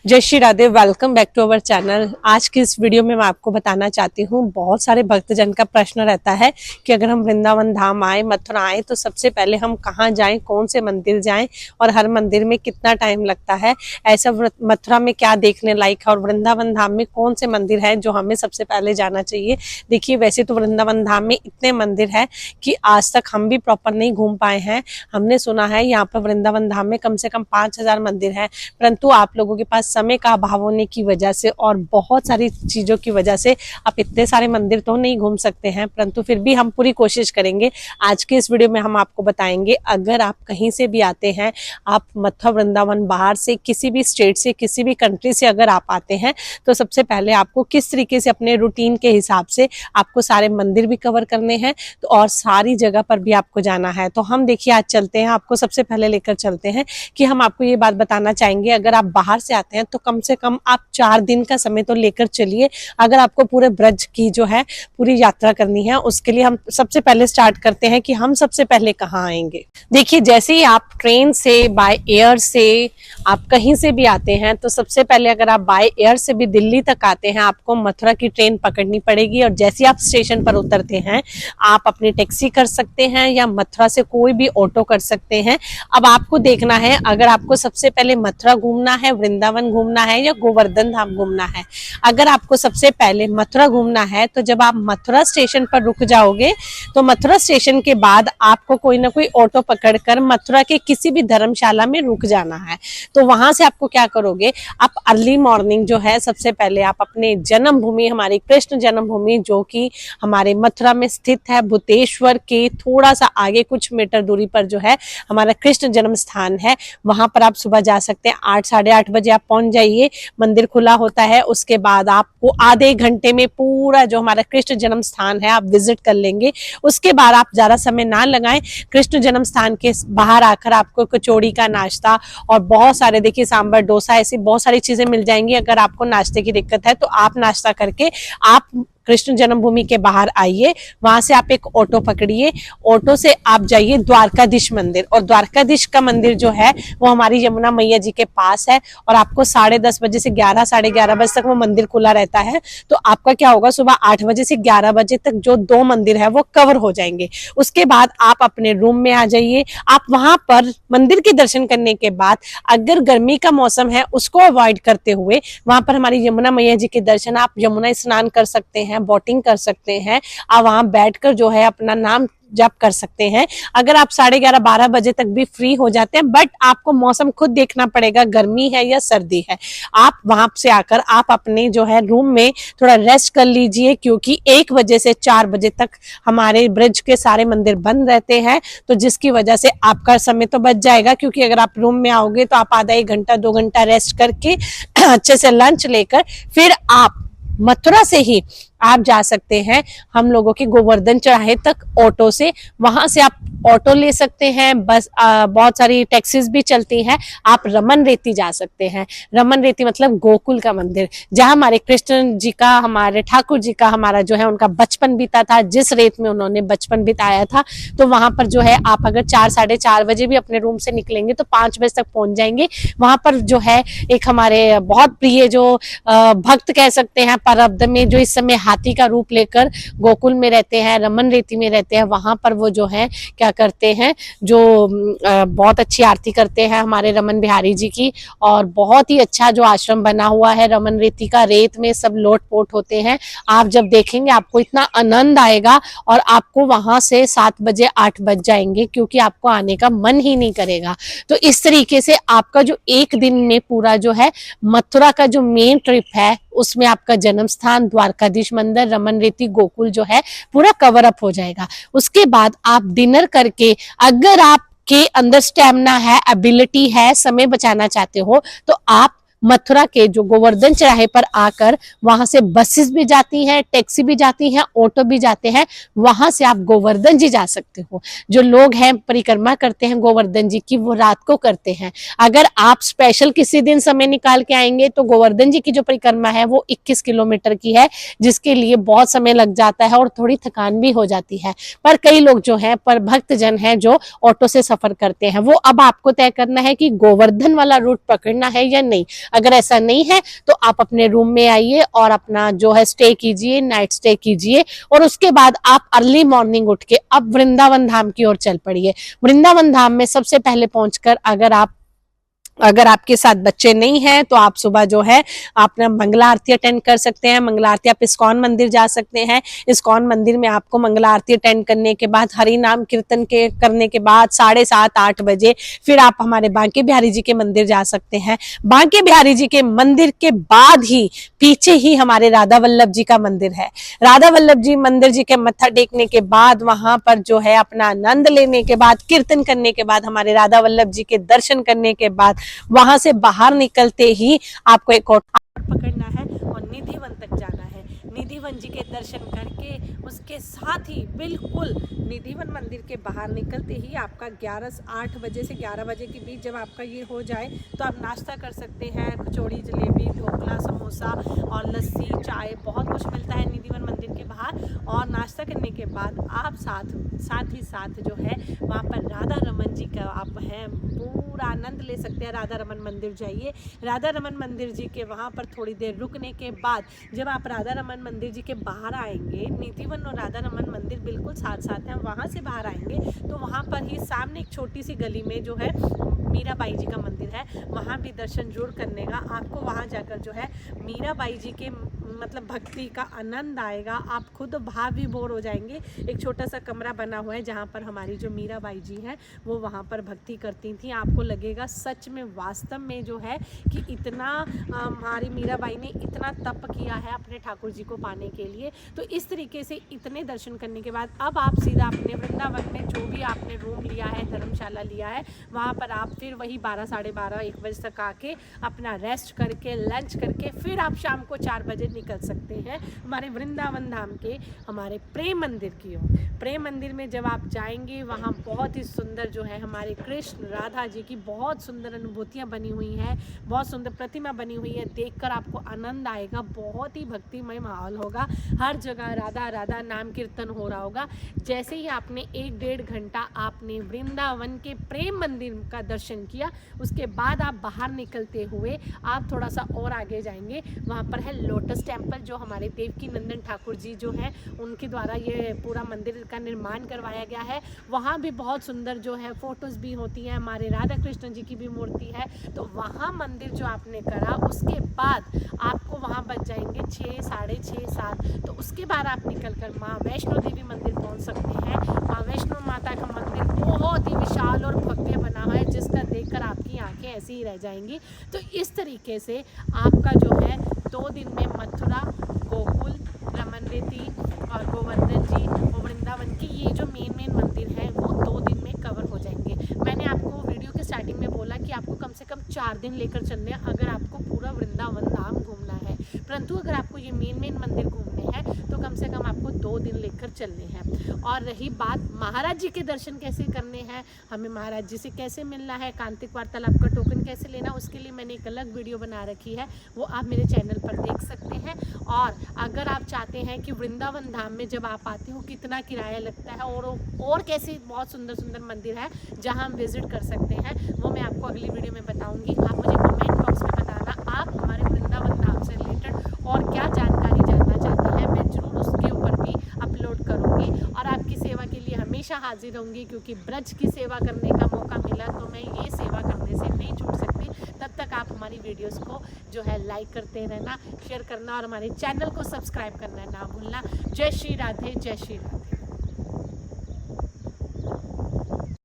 जय Shri Radhe. Welcome back to our channel. आज की इस वीडियो में मैं आपको बताना चाहती हूँ, बहुत सारे भक्तजन का प्रश्न रहता है कि अगर हम वृंदावन धाम आए, मथुरा आए, तो सबसे पहले हम कहाँ जाएं, कौन से मंदिर जाएं और हर मंदिर में कितना टाइम लगता है, ऐसा मथुरा में क्या देखने लायक है और वृंदावन धाम में कौन से मंदिर है जो हमें सबसे पहले जाना चाहिए। देखिए, वैसे तो वृंदावन धाम में इतने मंदिर है कि आज तक हम भी प्रॉपर नहीं घूम पाए हैं। हमने सुना है यहाँ पर वृंदावन धाम में कम से कम 5000 मंदिर है, परंतु आप लोगों के पास समय का अभाव होने की वजह से और बहुत सारी चीजों की वजह से आप इतने सारे मंदिर तो नहीं घूम सकते हैं, परंतु फिर भी हम पूरी कोशिश करेंगे। आज के इस वीडियो में हम आपको बताएंगे, अगर आप कहीं से भी आते हैं, आप मथुरा वृंदावन बाहर से, किसी भी स्टेट से, किसी भी कंट्री से अगर आप आते हैं, तो सबसे पहले आपको किस तरीके से अपने रूटीन के हिसाब से आपको सारे मंदिर भी कवर करने हैं तो और सारी जगह पर भी आपको जाना है। तो हम देखिए आज चलते हैं, आपको सबसे पहले लेकर चलते हैं कि हम आपको ये बात बताना चाहेंगे, अगर आप बाहर से आते हैं तो कम से कम आप 4 दिन का समय तो लेकर चलिए। अगर आपको पूरे ब्रज की जो है पूरी यात्रा करनी है, उसके लिए हम सबसे पहले स्टार्ट करते हैं कि हम सबसे पहले कहाँ आएंगे। देखिए, जैसे ही आप ट्रेन से, बाय एयर से, आप कहीं से भी आते हैं, तो सबसे पहले अगर आप बाय एयर से भी दिल्ली तक आते हैं, आपको मथुरा की ट्रेन पकड़नी पड़ेगी और जैसे आप स्टेशन पर उतरते हैं, आप अपनी टैक्सी कर सकते हैं या मथुरा से कोई भी ऑटो कर सकते हैं। अब आपको देखना है, अगर आपको सबसे पहले मथुरा घूमना है, वृंदावन घूमना है या गोवर्धन धाम घूमना है। अगर आपको सबसे पहले मथुरा घूमना है, तो जब आप मथुरा स्टेशन पर रुक जाओगे, तो मथुरा स्टेशन के बाद आपको कोई ना कोई ऑटो पकड़कर मथुरा के किसी भी धर्मशाला में रुक जाना है। तो वहां से आपको क्या करोगे, आप अर्ली मॉर्निंग जो है, सबसे पहले आप अपने जन्मभूमि, हमारी कृष्ण जन्मभूमि जो कि हमारे मथुरा में स्थित है, भूतेश्वर के थोड़ा सा आगे कुछ मीटर दूरी पर जो है हमारा कृष्ण जन्म स्थान है, वहां पर आप सुबह जा सकते हैं। 8 साढ़े 8 बजे आप पहुंच जाइए, मंदिर खुला होता है। उसके बाद आपको आधे घंटे में पूरा जो हमारा कृष्ण जन्म स्थान है आप विजिट कर लेंगे। उसके बाद आप ज्यादा समय ना लगाएं, कृष्ण जन्म स्थान के बाहर आकर आपको कचौड़ी का नाश्ता और बहुत सारे, देखिए, सांभर डोसा, ऐसी बहुत सारी चीजें मिल जाएंगी। अगर आपको नाश्ते की दिक्कत है तो आप नाश्ता करके आप कृष्ण जन्मभूमि के बाहर आइए, वहां से आप एक ऑटो पकड़िए, ऑटो से आप जाइए द्वारकाधीश मंदिर। और द्वारकाधीश का मंदिर जो है वो हमारी यमुना मैया जी के पास है और आपको 10:30 बजे से 11 साढ़े 11 बजे तक वो मंदिर खुला रहता है। तो आपका क्या होगा, सुबह 8 बजे से 11 बजे तक जो 2 मंदिर है वो कवर हो जाएंगे। उसके बाद आप अपने रूम में आ जाइए। आप वहां पर मंदिर के दर्शन करने के बाद, अगर गर्मी का मौसम है उसको अवॉइड करते हुए, वहां पर हमारी यमुना मैया जी के दर्शन, आप यमुना स्नान कर सकते हैं, बोटिंग कर सकते हैं, आप वहां बैठकर जो है अपना नाम जप कर सकते हैं। अगर आप 11:30 12 बजे तक भी फ्री हो जाते हैं, बट आपको मौसम खुद देखना पड़ेगा, गर्मी है या सर्दी है। आप वहां से आकर आप अपने जो है रूम में थोड़ा रेस्ट कर लीजिए, क्योंकि 1 बजे से 4 बजे तक हमारे ब्रिज के सारे मंदिर बंद रहते हैं, तो जिसकी वजह से आपका समय तो बच जाएगा। क्योंकि अगर आप रूम में आओगे तो आप आधा 1 घंटा 2 घंटा रेस्ट करके अच्छे से लंच लेकर फिर आप मथुरा से ही आप जा सकते हैं हम लोगों के गोवर्धन चौराहे तक ऑटो से। वहां से आप ऑटो ले सकते हैं, बस बहुत सारी टैक्सीज भी चलती हैं। आप रमन रेती जा सकते हैं। रमन रेती मतलब गोकुल का मंदिर, जहां हमारे कृष्ण जी का, हमारे ठाकुर जी का, हमारा जो है उनका बचपन बीता था, जिस रेत में उन्होंने बचपन बिताया था। तो वहां पर जो है आप अगर 4 साढ़े 4 बजे भी अपने रूम से निकलेंगे तो 5 बजे तक पहुंच जाएंगे। वहां पर जो है एक हमारे बहुत प्रिय जो भक्त कह सकते हैं, परब्ध में जो इस समय हाथी का रूप लेकर गोकुल में रहते हैं, रमन रेती में रहते हैं, वहां पर वो जो है क्या करते हैं, जो बहुत अच्छी आरती करते हैं हमारे रमन बिहारी जी की। और बहुत ही अच्छा जो आश्रम बना हुआ है रमन रेती का, रेत में सब लोट पोट होते हैं। आप जब देखेंगे आपको इतना आनंद आएगा और आपको वहां से 7 बजे 8 बज जाएंगे, क्योंकि आपको आने का मन ही नहीं करेगा। तो इस तरीके से आपका जो एक दिन में पूरा जो है मथुरा का जो मेन ट्रिप है, उसमें आपका जन्म स्थान, द्वारकाधीश मंदिर, रमन रेती, गोकुल जो है पूरा कवर अप हो जाएगा। उसके बाद आप डिनर करके, अगर आपके अंदर स्टैमिना है, एबिलिटी है, समय बचाना चाहते हो, तो आप मथुरा के जो गोवर्धन चौराहे पर आकर, वहां से बसेस भी जाती हैं, टैक्सी भी जाती हैं, ऑटो भी जाते हैं, वहां से आप गोवर्धन जी जा सकते हो। जो लोग हैं परिक्रमा करते हैं गोवर्धन जी की, वो रात को करते हैं। अगर आप स्पेशल किसी दिन समय निकाल के आएंगे तो गोवर्धन जी की जो परिक्रमा है वो 21 किलोमीटर की है, जिसके लिए बहुत समय लग जाता है और थोड़ी थकान भी हो जाती है। पर कई लोग जो हैं, पर भक्तजन हैं जो ऑटो से सफर करते हैं, वो अब आपको तय करना है कि गोवर्धन वाला रूट पकड़ना है या नहीं। अगर ऐसा नहीं है तो आप अपने रूम में आइए और अपना जो है स्टे कीजिए, नाइट स्टे कीजिए और उसके बाद आप अर्ली मॉर्निंग उठ के अब वृंदावन धाम की ओर चल पड़िए। वृंदावन धाम में सबसे पहले पहुंचकर अगर आपके साथ बच्चे नहीं हैं तो आप सुबह जो है अपना मंगला आरती अटेंड कर सकते हैं। मंगला आरती आप इस्कॉन मंदिर जा सकते हैं। इस्कॉन मंदिर में आपको मंगला आरती अटेंड करने के बाद हरि नाम कीर्तन के करने के बाद 7:30-8 बजे फिर आप हमारे बांके बिहारी जी के मंदिर जा सकते हैं। बांके बिहारी जी के मंदिर के बाद ही पीछे ही हमारे राधा वल्लभ जी का मंदिर है। राधा वल्लभ जी मंदिर जी के मत्था टेकने के बाद वहां पर जो है अपना आनंद लेने के बाद कीर्तन करने के बाद हमारे राधा वल्लभ जी के दर्शन करने के बाद वहां से बाहर निकलते ही आपको एक और पकड़ना है और निधिवन तक जाना है। निधिवन जी के दर्शन करके उसके साथ ही बिल्कुल निधिवन मंदिर के बाहर निकलते ही आपका 8 बजे से 11 बजे के बीच जब आपका ये हो जाए तो आप नाश्ता कर सकते हैं। कचौड़ी, जलेबी, ढोकला, समोसा और लस्सी, चाय बहुत कुछ मिलता है निधिवन मंदिर के बाहर। और नाश्ता करने के बाद आप साथ ही साथ जो है वहाँ पर राधा रमन जी का आप हैं पूरा आनंद ले सकते हैं। राधा रमन मंदिर जाइए। राधा रमन मंदिर जी के वहाँ पर थोड़ी देर रुकने के बाद जब आप राधा रमन मंदिर जी के बाहर आएंगे, निधिवन और राधा रमन मंदिर बिल्कुल साथ साथ हैं, वहाँ से बाहर आएंगे तो वहाँ पर ही सामने एक छोटी सी गली में जो है मीराबाई जी का मंदिर है, वहाँ भी दर्शन जरूर करने का। आपको वहाँ जाकर जो है मीराबाई जी के मतलब भक्ति का आनंद आएगा। आप खुद भाव विभोर हो जाएंगे। एक छोटा सा कमरा बना हुआ है जहाँ पर हमारी जो मीराबाई जी हैं वो वहाँ पर भक्ति करती थी। आपको लगेगा सच में वास्तव में जो है कि इतना हमारी मीराबाई ने इतना तप किया है अपने ठाकुर जी को पाने के लिए। तो इस तरीके से इतने दर्शन करने के बाद अब आप सीधा अपने वृंदावन में जो भी आपने रूम लिया है, धर्मशाला लिया है, वहाँ पर आप फिर वही 12, 12:30, 1 बजे तक आके अपना रेस्ट करके लंच करके फिर आप शाम को 4 बजे निकल सकते हैं हमारे वृंदावन धाम के हमारे प्रेम मंदिर की ओर। प्रेम मंदिर में जब आप जाएंगे वहाँ बहुत ही सुंदर जो है हमारे कृष्ण राधा जी की बहुत सुंदर अनुभूतियाँ बनी हुई हैं, बहुत सुंदर प्रतिमा बनी हुई है। देखकर आपको आनंद आएगा। बहुत ही भक्तिमय माहौल होगा। हर जगह राधा राधा नाम कीर्तन हो रहा होगा। जैसे ही आपने 1-1.5 घंटा आपने वृंदावन के प्रेम मंदिर का दर्शन किया, उसके बाद आप बाहर निकलते हुए आप थोड़ा सा और आगे जाएंगे, वहाँ पर है लोटस टेम्पल जो हमारे देवकी नंदन ठाकुर जी जो हैं उनके द्वारा ये पूरा मंदिर का निर्माण करवाया गया है। वहाँ भी बहुत सुंदर जो है फोटोज़ भी होती हैं। हमारे राधा कृष्ण जी की भी मूर्ति है। तो वहाँ मंदिर जो आपने करा उसके बाद आपको वहाँ बच जाएंगे 6, 6:30, 7। तो उसके बाद आप निकलकर माँ वैष्णो देवी मंदिर पहुँच सकते हैं। माँ वैष्णो माता का मंदिर बहुत ही विशाल और भव्य बना हुआ है जिसका देखकर आपकी आंखें ऐसी ही रह जाएंगी। तो इस तरीके से आपका जो है 2 दिन में मथुरा, गोकुल, रमन रेती और गोवर्धन जी और वृंदावन की ये जो मेन मंदिर हैं वो 2 दिन में कवर हो जाएंगे। मैंने आपको वीडियो के स्टार्टिंग में बोला कि आपको कम से कम 4 दिन लेकर चलने हैं अगर आपको पूरा वृंदावन धाम घूमना है। परंतु अगर आपको ये मेन मंदिर घूमने हैं तो कम से कम आपको 2 दिन लेकर चलने हैं। और रही बात महाराज जी के दर्शन कैसे करने हैं, हमें महाराज जी से कैसे मिलना है, कांतिक वार्तालाप का टोकन कैसे लेना, उसके लिए मैंने एक अलग वीडियो बना रखी है, वो आप मेरे चैनल पर देख सकते हैं। और अगर आप चाहते हैं कि वृंदावन धाम में जब आप आते हो कितना किराया लगता है और कैसे बहुत सुंदर मंदिर है जहां हम विजिट कर सकते हैं, वो मैं आपको अगली वीडियो में बताऊंगी। आप मुझे कमेंट बॉक्स में बताना आप हमारे वृंदावन धाम से रिलेटेड और क्या जानकारी जानना चाहते हैं। मैं जरूर उसके ऊपर भी अपलोड करूंगी और आपकी सेवा के लिए हमेशा हाजिर रहूंगी, क्योंकि ब्रज की सेवा करने का मौका मिला तो मैं ये सेवा करने से नहीं छूट सकती। तब तक आप हमारी वीडियोस को जो है लाइक करते रहना, शेयर करना और हमारे चैनल को सब्सक्राइब करना ना भूलना। जय श्री राधे, जय श्री राधे।